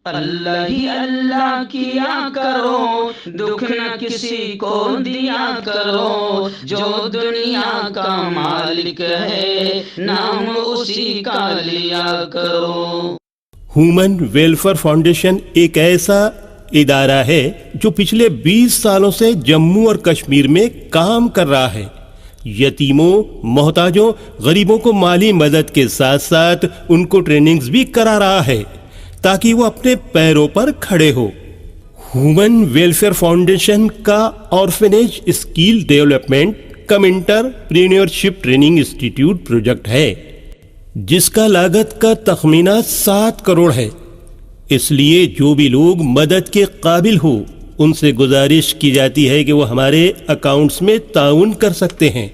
اللہ ہی اللہ کیا کرو، دکھ نہ کسی کو دیا کرو، جو دنیا کا مالک ہے نام اسی کا لیا کرو۔ ہیومن ویلفیئر فاؤنڈیشن ایک ایسا ادارہ ہے جو پچھلے 20 سالوں سے جموں اور کشمیر میں کام کر رہا ہے۔ یتیموں، محتاجوں، غریبوں کو مالی مدد کے ساتھ ساتھ ان کو ٹریننگز بھی کرا رہا ہے تاکہ وہ اپنے پیروں پر کھڑے ہو۔ ہیومن ویلفیئر فاؤنڈیشن کا آرفنیج اسکل ڈیولپمنٹ کم انٹرپرینیورشپ ٹریننگ انسٹیٹیوٹ پروجیکٹ ہے جس کا لاگت کا تخمینہ 7 کروڑ ہے۔ اس لیے جو بھی لوگ مدد کے قابل ہو ان سے گزارش کی جاتی ہے کہ وہ ہمارے اکاؤنٹس میں تعاون کر سکتے ہیں۔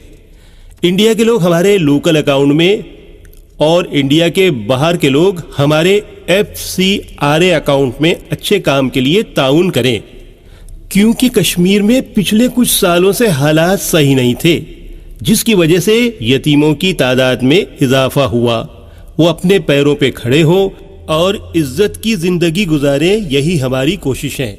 انڈیا کے لوگ ہمارے لوکل اکاؤنٹ میں اور انڈیا کے باہر کے لوگ ہمارے FCRA اکاؤنٹ میں اچھے کام کے لیے تعاون کریں، کیونکہ کشمیر میں پچھلے کچھ سالوں سے حالات صحیح نہیں تھے جس کی وجہ سے یتیموں کی تعداد میں اضافہ ہوا۔ وہ اپنے پیروں پہ کھڑے ہوں اور عزت کی زندگی گزاریں، یہی ہماری کوشش ہے۔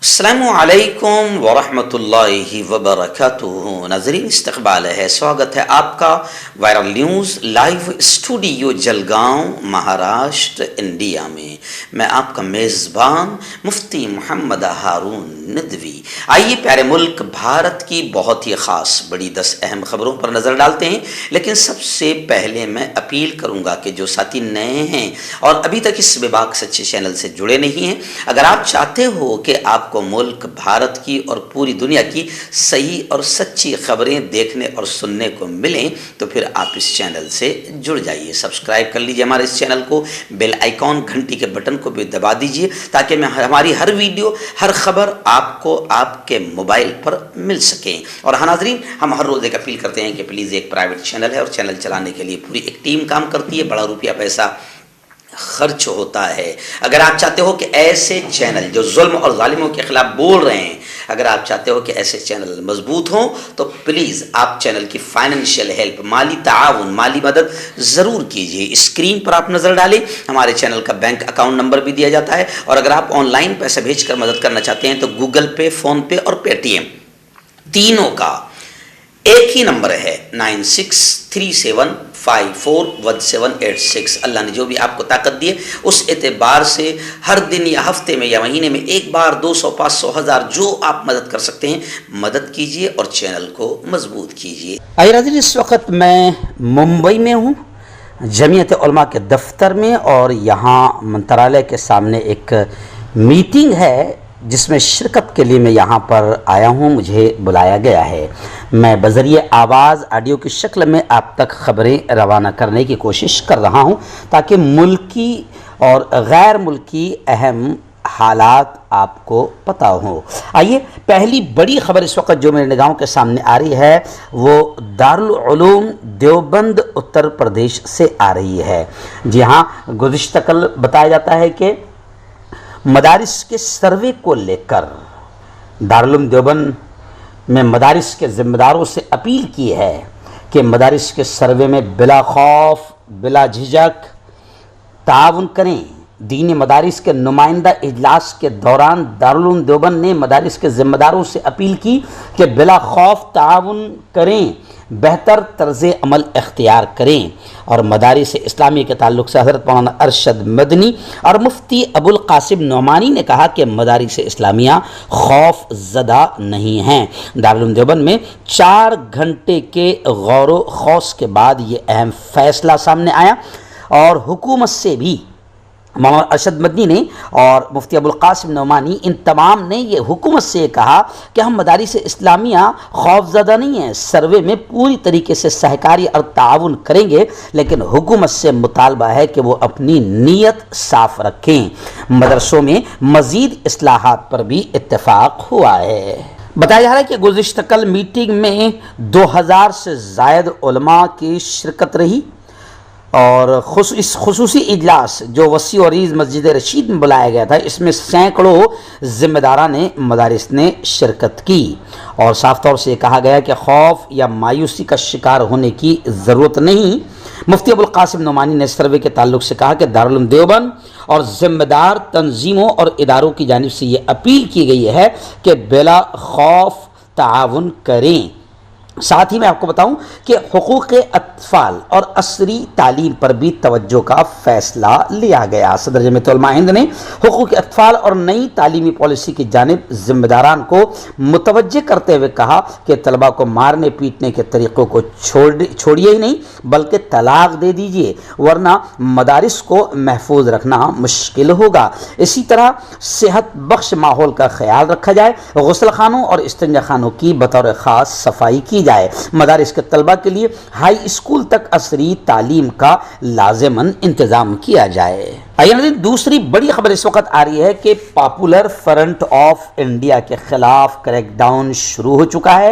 السلام علیکم ورحمۃ اللہ وبرکاتہ۔ ناظرین، استقبال ہے، سواگت ہے آپ کا viral news live studio Jalgaon, Maharashtra, India میں۔ میں آپ کا میزبان مفتی محمد ہارون ندوی۔ آئیے پیارے ملک بھارت کی بہت ہی خاص بڑی 10 اہم خبروں پر نظر ڈالتے ہیں، لیکن سب سے پہلے میں اپیل کروں گا کہ جو ساتھی نئے ہیں اور ابھی تک اس بے باک سچے چینل سے جڑے نہیں ہیں، اگر آپ چاہتے ہو کہ آپ کو ملک بھارت کی اور پوری دنیا کی صحیح اور سچی خبریں دیکھنے اور سننے کو ملیں تو پھر آپ اس چینل سے جڑ جائیے، سبسکرائب کر لیجیے ہمارے اس چینل کو، بیل آئیکن گھنٹی کے بٹن کو بھی دبا دیجیے تاکہ ہماری ہر ویڈیو، ہر خبر آپ کو آپ کے موبائل پر مل سکیں۔ اور ہاں ناظرین، ہم ہر روز ایک اپیل کرتے ہیں کہ پلیز، ایک پرائیویٹ چینل ہے اور چینل چلانے کے لیے پوری ایک ٹیم کام کرتی ہے، بڑا روپیہ پیسہ خرچ ہوتا ہے۔ اگر آپ چاہتے ہو کہ ایسے چینل جو ظلم اور ظالموں کے خلاف بول رہے ہیں، اگر آپ چاہتے ہو کہ ایسے چینل مضبوط ہوں تو پلیز آپ چینل کی فائنینشیل ہیلپ، مالی تعاون، مالی مدد ضرور کیجیے۔ اسکرین پر آپ نظر ڈالیں، ہمارے چینل کا بینک اکاؤنٹ نمبر بھی دیا جاتا ہے، اور اگر آپ آن لائن پیسہ بھیج کر مدد کرنا چاہتے ہیں تو گوگل پے، فون پے اور پے ٹی ایم تینوں کا ایک ہی نمبر ہے، 9637541786۔ اللہ نے جو بھی آپ کو طاقت دی ہے اس اعتبار سے ہر دن یا ہفتے میں یا مہینے میں ایک بار 200، 500، 1000 جو آپ مدد کر سکتے ہیں مدد کیجیے اور چینل کو مضبوط کیجیے۔ آئیے ناظرین، اس وقت میں ممبئی میں ہوں، جمعیت علماء کے دفتر میں، اور یہاں منترالیہ کے سامنے ایک میٹنگ ہے جس میں شرکت کے لیے میں یہاں پر آیا ہوں، مجھے بلایا گیا ہے۔ میں بذریعہ آواز، آڈیو کی شکل میں آپ تک خبریں روانہ کرنے کی کوشش کر رہا ہوں تاکہ ملکی اور غیر ملکی اہم حالات آپ کو پتہ ہوں۔ آئیے، پہلی بڑی خبر اس وقت جو میرے نگاہوں کے سامنے آ رہی ہے وہ دارالعلوم دیوبند اتر پردیش سے آ رہی ہے۔ جی ہاں، گزشتہ کل بتایا جاتا ہے کہ مدارس کے سروے کو لے کر دارالعلوم دیوبند میں مدارس کے ذمہ داروں سے اپیل کی ہے کہ مدارس کے سروے میں بلا خوف، بلا جھجک تعاون کریں۔ دینی مدارس کے نمائندہ اجلاس کے دوران دارالعلوم دیوبند نے مدارس کے ذمہ داروں سے اپیل کی کہ بلا خوف تعاون کریں، بہتر طرز عمل اختیار کریں، اور مدارس اسلامی کے تعلق سے حضرت مولانا ارشد مدنی اور مفتی ابو القاسم نعمانی نے کہا کہ مدارس اسلامیہ خوف زدہ نہیں ہیں۔ دارالعلوم دیوبند میں 4 گھنٹے کے غور و خوض کے بعد یہ اہم فیصلہ سامنے آیا، اور حکومت سے بھی مولانا ارشد مدنی نے اور مفتی ابو القاسم نعمانی، ان تمام نے یہ حکومت سے یہ کہا کہ ہم مدارس اسلامیہ خوف زدہ نہیں ہیں، سروے میں پوری طریقے سے سہکاری اور تعاون کریں گے، لیکن حکومت سے مطالبہ ہے کہ وہ اپنی نیت صاف رکھیں۔ مدرسوں میں مزید اصلاحات پر بھی اتفاق ہوا ہے۔ بتایا جا رہا ہے کہ گزشتہ کل میٹنگ میں 2000 سے زائد علماء کی شرکت رہی، اور اس خصوصی اجلاس جو وسیع و عریض مسجد رشید میں بلایا گیا تھا، اس میں سینکڑوں ذمہ داران مدارس نے شرکت کی اور صاف طور سے یہ کہا گیا کہ خوف یا مایوسی کا شکار ہونے کی ضرورت نہیں۔ مفتی ابوالقاسم نعمانی نے سروے کے تعلق سے کہا کہ دارالعلوم دیوبند اور ذمہ دار تنظیموں اور اداروں کی جانب سے یہ اپیل کی گئی ہے کہ بلا خوف تعاون کریں۔ ساتھ ہی میں آپ کو بتاؤں کہ حقوق اطفال اور عصری تعلیم پر بھی توجہ کا فیصلہ لیا گیا۔ صدر جمعیت علماء ہند نے حقوق اطفال اور نئی تعلیمی پالیسی کی جانب ذمہ داران کو متوجہ کرتے ہوئے کہا کہ طلباء کو مارنے پیٹنے کے طریقوں کو چھوڑیے ہی نہیں بلکہ طلاق دے دیجیے، ورنہ مدارس کو محفوظ رکھنا مشکل ہوگا۔ اسی طرح صحت بخش ماحول کا خیال رکھا جائے، غسل خانوں اور استنجا خانوں کی بطور خاص صفائی کی جائے، مدارس کے طلباء کے لیے ہائی اسکول تک عصری تعلیم کا لازماً انتظام کیا جائے۔ دوسری بڑی خبر اس وقت آ رہی ہے کہ پاپولر فرنٹ آف انڈیا کے خلاف کریک ڈاؤن شروع ہو چکا ہے۔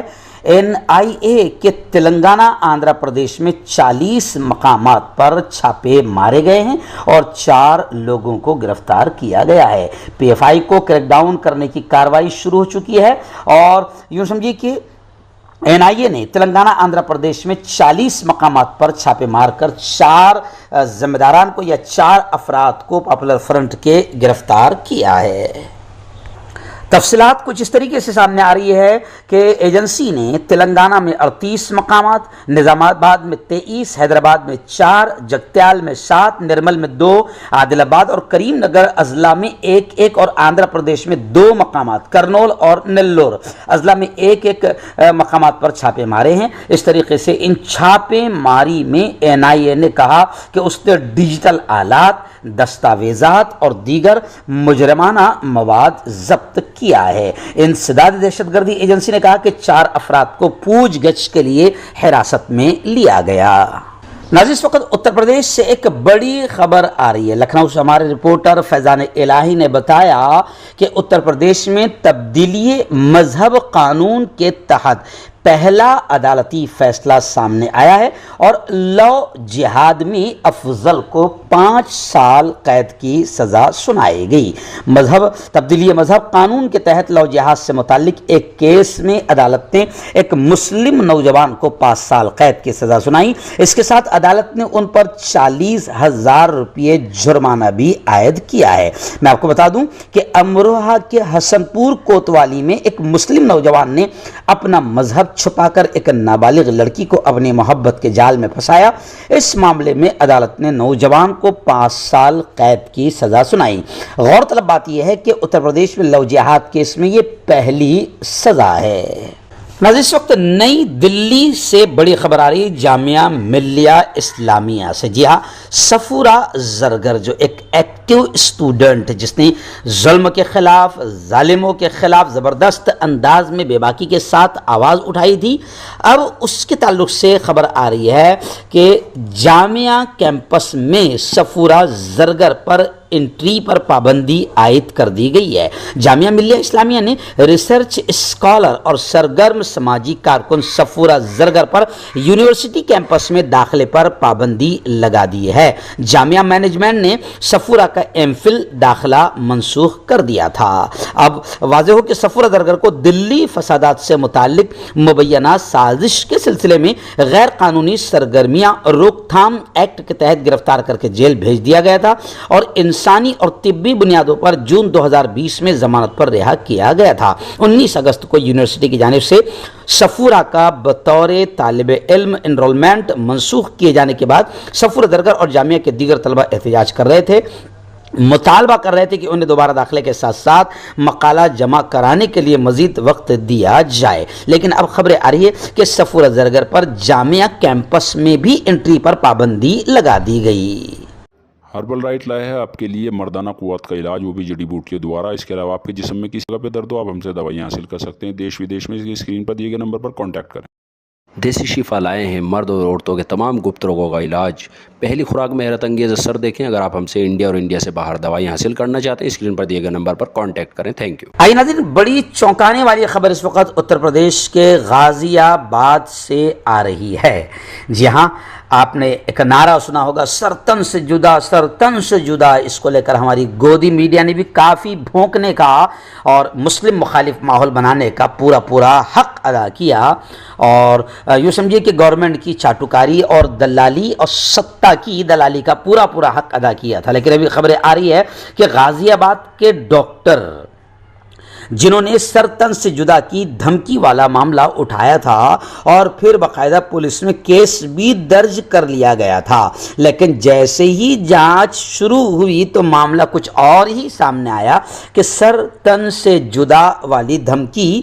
NIA کے تلنگانہ آندھرا پردیش میں 40 مقامات پر چھاپے مارے گئے ہیں اور 4 لوگوں کو گرفتار کیا گیا ہے۔ PFI کو کریک ڈاؤن کرنے کی کارروائی شروع ہو چکی ہے اور یوں سمجھیے کہ NIA نے تلنگانہ آندھرا پردیش میں 40 مقامات پر چھاپے مار کر 4 ذمہ داران کو یا 4 افراد کو پاپولر فرنٹ کے گرفتار کیا ہے۔ تفصیلات کچھ اس طریقے سے سامنے آ رہی ہے کہ ایجنسی نے تلنگانہ میں 38 مقامات، نظام آباد میں 23، حیدرآباد میں 4، جگتیال میں 7، نرمل میں 2، عادل آباد اور کریم نگر اضلاع میں 1 اور آندھرا پردیش میں 2 مقامات، کرنول اور نیلور اضلاع میں 1 مقامات پر چھاپے مارے ہیں۔ اس طریقے سے ان چھاپے ماری میں NIA نے کہا کہ اس نے ڈیجیٹل آلات، دستاویزات اور دیگر مجرمانہ مواد ضبط کیا ہے۔ انسداد دہشت گردی ایجنسی نے کہا کہ 4 افراد کو پوچھ گچھ کے لیے حراست میں لیا گیا۔ ناظرین، اس وقت اتر پردیش سے ایک بڑی خبر آ رہی ہے۔ لکھنؤ سے ہمارے رپورٹر فیضان الہی نے بتایا کہ اتر پردیش میں تبدیلی مذہب قانون کے تحت پہلا عدالتی فیصلہ سامنے آیا ہے اور لو جہاد میں افضل کو 5 سال قید کی سزا سنائی گئی۔ تبدیلی مذہب قانون کے تحت لو جہاد سے متعلق ایک کیس میں عدالت نے ایک مسلم نوجوان کو 5 سال قید کی سزا سنائی۔ اس کے ساتھ عدالت نے ان پر 40,000 روپے جرمانہ بھی عائد کیا ہے۔ میں آپ کو بتا دوں کہ امروہہ کے حسن پور کوتوالی میں ایک مسلم نوجوان نے اپنا مذہب چھپا کر ایک نابالغ لڑکی کو اپنی محبت کے جال میں پھنسایا۔ اس معاملے میں عدالت نے نوجوان کو 5 سال قید کی سزا سنائی۔ غور طلب بات یہ ہے کہ اتر پردیش میں لو جہاد کیس میں یہ پہلی سزا ہے۔ ناظرین، اس وقت نئی دلی سے بڑی خبر آ رہی ہے جامعہ ملیہ اسلامیہ سے۔ جی ہاں، صفورہ زرگر جو ایک ایکٹیو اسٹوڈنٹ جس نے ظلم کے خلاف، ظالموں کے خلاف زبردست انداز میں بے باکی کے ساتھ آواز اٹھائی تھی، اب اس کے تعلق سے خبر آ رہی ہے کہ جامعہ کیمپس میں صفورہ زرگر پر انٹری پر پابندی عائد کر دی گئی ہے۔ جامعہ ملیہ اسلامیہ نے ریسرچ اسکالر اور سرگرم سماجی کارکن صفورہ زرگر پر یونیورسٹی کیمپس میں داخلے پر پابندی لگا دی ہے۔ جامعہ مینجمنٹ نے صفورہ کا MPhil داخلہ منسوخ کر دیا تھا۔ اب واضح ہو کہ صفورہ زرگر کو دلی فسادات سے متعلق مبینہ سازش کے سلسلے میں غیر قانونی سرگرمیاں روک تھام ایکٹ کے تحت گرفتار کر کے جیل بھیج دیا گیا تھا اور انسانی اور طبی بنیادوں پر جون 2020 میں ضمانت پر رہا کیا گیا تھا۔ 19 اگست کو یونیورسٹی کی جانب سے صفورہ کا بطور طالب علم انرولمنٹ منسوخ کیے جانے کے بعد صفورہ زرگر اور جامعہ کے دیگر طلبہ احتجاج کر رہے تھے، مطالبہ کر رہے تھے کہ انہیں دوبارہ داخلے کے ساتھ ساتھ مقالہ جمع کرانے کے لیے مزید وقت دیا جائے۔ لیکن اب خبریں آ رہی ہے کہ صفورہ زرگر پر جامعہ کیمپس میں بھی انٹری پر پابندی لگا دی گئی۔ ہربل رائٹ لائے ہے آپ کے لیے مردانہ قوت کا علاج، وہ بھی جڑی بوٹیوں دوارا۔ اس کے علاوہ آپ کے جسم میں کسی جگہ پہ درد ہو آپ ہم سے دوائیاں حاصل کر سکتے ہیں۔ دیش ودیش میں اسکرین پر دیے گئے نمبر پر کانٹیکٹ کریں۔ دیسی شفا لائے ہیں مرد اور عورتوں کے تمام گپت روگوں کا علاج۔ پہلی خوراک میں حیرت انگیز اثر دیکھیں۔ اگر آپ ہم سے انڈیا اور انڈیا سے باہر دوائیں حاصل کرنا چاہتے ہیں اسکرین پر دیے گئے نمبر پر کانٹیکٹ کریں۔ Thank you. آئیے ناظرین، بڑی چونکانے والی خبر اس وقت اتر پردیش کے غازی آباد سے آ رہی ہے۔ جی ہاں، آپ نے ایک نعرہ سنا ہوگا سرتن سے جدا، سرتن سے جدا، اس کو لے کر ہماری گودی میڈیا نے بھی کافی بھونکنے کا اور مسلم مخالف ماحول بنانے کا پورا حق ادا کیا، اور یوں سمجھیے کہ گورنمنٹ کی چاٹوکاری اور دلالی اور سطح کی دلالی کا پورا حق ادا کیا تھا۔ لیکن ابھی خبریں آ رہی ہے کہ غازی آباد کے ڈاکٹر جنہوں نے سرتن سے جدا کی دھمکی والا معاملہ اٹھایا تھا اور پھر باقاعدہ پولیس میں کیس بھی درج کر لیا گیا تھا، لیکن جیسے ہی جانچ شروع ہوئی تو معاملہ کچھ اور ہی سامنے آیا کہ سرتن سے جدا والی دھمکی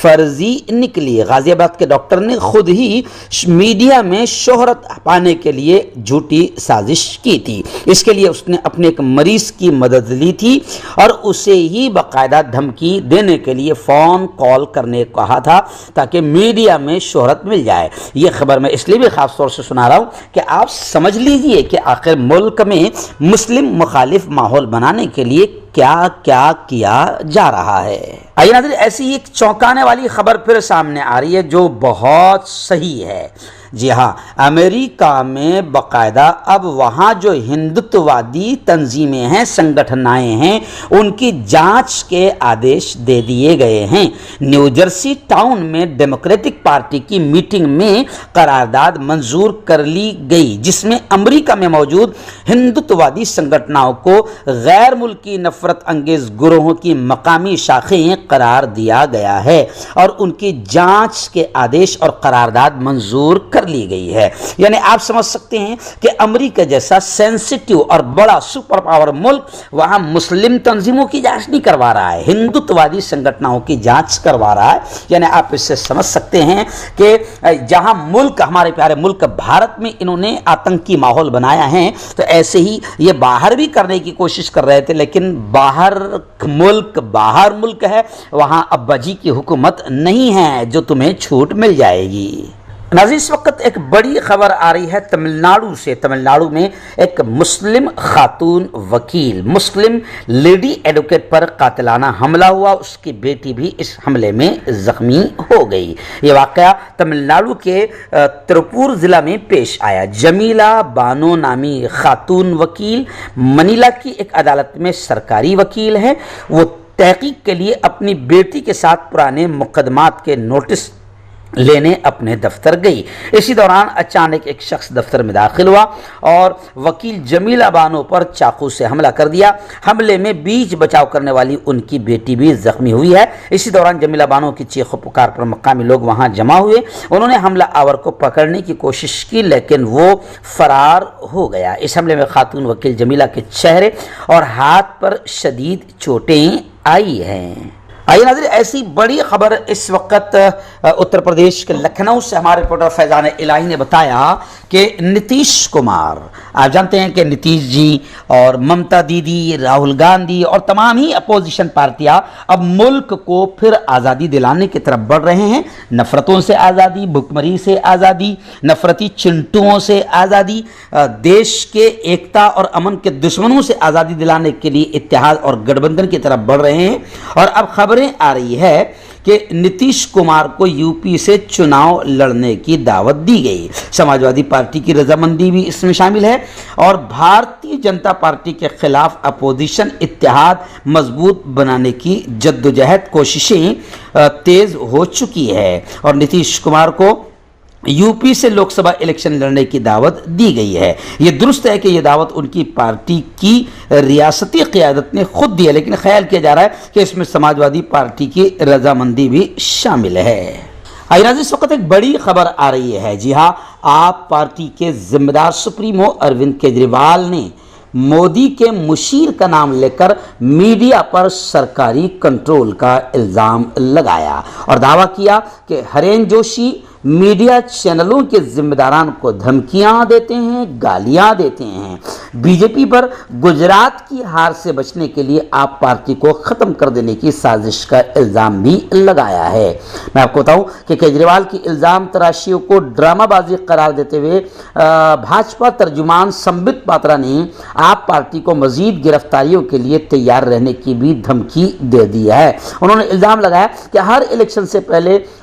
فرضی نکلی۔ غازی آباد کے ڈاکٹر نے خود ہی میڈیا میں شہرت پانے کے لیے جھوٹی سازش کی تھی۔ اس کے لیے اس نے اپنے ایک مریض کی مدد لی تھی اور اسے ہی باقاعدہ دھمکی دینے کے لیے فون کال کرنے کو کہا تھا تاکہ میڈیا میں شہرت مل جائے۔ یہ خبر میں اس لیے بھی خاص طور سے سنا رہا ہوں کہ آپ سمجھ لیجئے کہ آخر ملک میں مسلم مخالف ماحول بنانے کے لیے کیا کیا جا رہا ہے۔ آئیے ناظرین، ایسی ایک چونکانے والی خبر پھر سامنے آ رہی ہے جو بہت صحیح ہے۔ جی ہاں، امریکہ میں باقاعدہ اب وہاں جو ہندوتوادی تنظیمیں ہیں، سنگٹھنائیں ہیں، ان کی جانچ کے آدیش دے دیے گئے ہیں۔ نیو جرسی ٹاؤن میں ڈیموکریٹک پارٹی کی میٹنگ میں قرارداد منظور کر لی گئی جس میں امریکہ میں موجود ہندوتوادی سنگٹھنوں کو غیر ملکی نفرت انگیز گروہوں کی مقامی شاخیں قرار دیا گیا ہے اور ان کی جانچ کے آدیش اور قرارداد منظور کر لی گئی ہے۔ یعنی آپ سمجھ سکتے ہیں کہ امریکہ جیسا سینسیٹیو اور بڑا سپر پاور ملک وہاں مسلم تنظیموں کی جانچ نہیں کروا رہا ہے، ہندوتوادی سنگٹھنوں کی جانچ کروا رہا ہے۔ یعنی آپ اس سے سمجھ سکتے ہیں کہ جہاں ملک، ہمارے پیارے ملک بھارت میں انہوں نے آتنکی ماحول بنایا ہے، تو ایسے ہی یہ باہر بھی کرنے کی کوشش کر رہے تھے، لیکن باہر ملک ہے، وہاں ابا جی کی حکومت نہیں ہے جو تمہیں چھوٹ مل جائے گی۔ ناظرین، اس وقت ایک بڑی خبر آ رہی ہے تمل ناڈو سے۔ تمل ناڈو میں ایک مسلم خاتون وکیل، مسلم لیڈی ایڈوکیٹ پر قاتلانہ حملہ ہوا، اس کی بیٹی بھی اس حملے میں زخمی ہو گئی۔ یہ واقعہ تمل ناڈو کے تروپور ضلع میں پیش آیا۔ جمیلہ بانو نامی خاتون وکیل منیلا کی ایک عدالت میں سرکاری وکیل ہے۔ وہ تحقیق کے لیے اپنی بیٹی کے ساتھ پرانے مقدمات کے نوٹس لینے اپنے دفتر گئی۔ اسی دوران اچانک ایک شخص دفتر میں داخل ہوا اور وکیل جمیلہ بانو پر چاقو سے حملہ کر دیا۔ حملے میں بیچ بچاؤ کرنے والی ان کی بیٹی بھی زخمی ہوئی ہے۔ اسی دوران جمیلہ بانو کی چیخ و پکار پر مقامی لوگ وہاں جمع ہوئے۔ انہوں نے حملہ آور کو پکڑنے کی کوشش کی لیکن وہ فرار ہو گیا۔ اس حملے میں خاتون وکیل جمیلہ کے چہرے اور ہاتھ پر شدید چوٹیں آئی ہیں۔ آئیے ناظرین، ایسی بڑی خبر اس وقت اتر پردیش کے لکھنؤ سے ہمارے رپورٹر فیضان الہی نے بتایا کہ نتیش کمار، آپ جانتے ہیں کہ نتیش جی اور ممتا دیدی، راہل گاندھی اور تمام ہی اپوزیشن پارٹیاں اب ملک کو پھر آزادی دلانے کی طرف بڑھ رہے ہیں۔ نفرتوں سے آزادی، بھکمری سے آزادی، نفرتی چنٹوؤں سے آزادی، دیش کے ایکتا اور امن کے دشمنوں سے آزادی دلانے کے لیے اتحاد اور گٹھ بندھن کی طرف بڑھ رہے ہیں۔ اور اب خبریں آ رہی ہے کہ نتیش کمار کو یو پی سے چناؤ لڑنے کی دعوت دی گئی۔ سماجوادی پارٹی کی رضامندی بھی اس میں شامل ہے اور بھارتیہ جنتا پارٹی کے خلاف اپوزیشن اتحاد مضبوط بنانے کی جدوجہد کوششیں تیز ہو چکی ہے اور نتیش کمار کو یو پی سے لوک سبھا الیکشن لڑنے کی دعوت دی گئی ہے۔ یہ درست ہے کہ یہ دعوت ان کی پارٹی کی ریاستی قیادت نے خود دی ہے، لیکن خیال کیا جا رہا ہے کہ اس میں سماجوادی پارٹی کی رضامندی بھی شامل ہے۔ آئیے ناظرین، اس وقت ایک بڑی خبر آ رہی ہے۔ جی ہاں، آپ پارٹی کے ذمہ دار سپریمو اروند کیجریوال نے مودی کے مشیر کا نام لے کر میڈیا پر سرکاری کنٹرول کا الزام لگایا اور دعویٰ کیا کہ ہرین جوشی میڈیا چینلوں کے ذمہ داران کو دھمکیاں دیتے ہیں، گالیاں دیتے ہیں۔ بی جے پی پر گجرات کی ہار سے بچنے کے لیے آپ پارٹی کو ختم کر دینے کی سازش کا الزام بھی لگایا ہے۔ میں آپ کو بتاؤں کہ کیجریوال کی الزام تراشیوں کو ڈرامہ بازی قرار دیتے ہوئے بھاجپا ترجمان سمبت پاترا نے آپ پارٹی کو مزید گرفتاریوں کے لیے تیار رہنے کی بھی دھمکی دے دی ہے۔ انہوں نے الزام لگایا کہ ہر الیکشن سے پہلے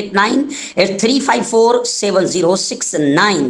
8983547069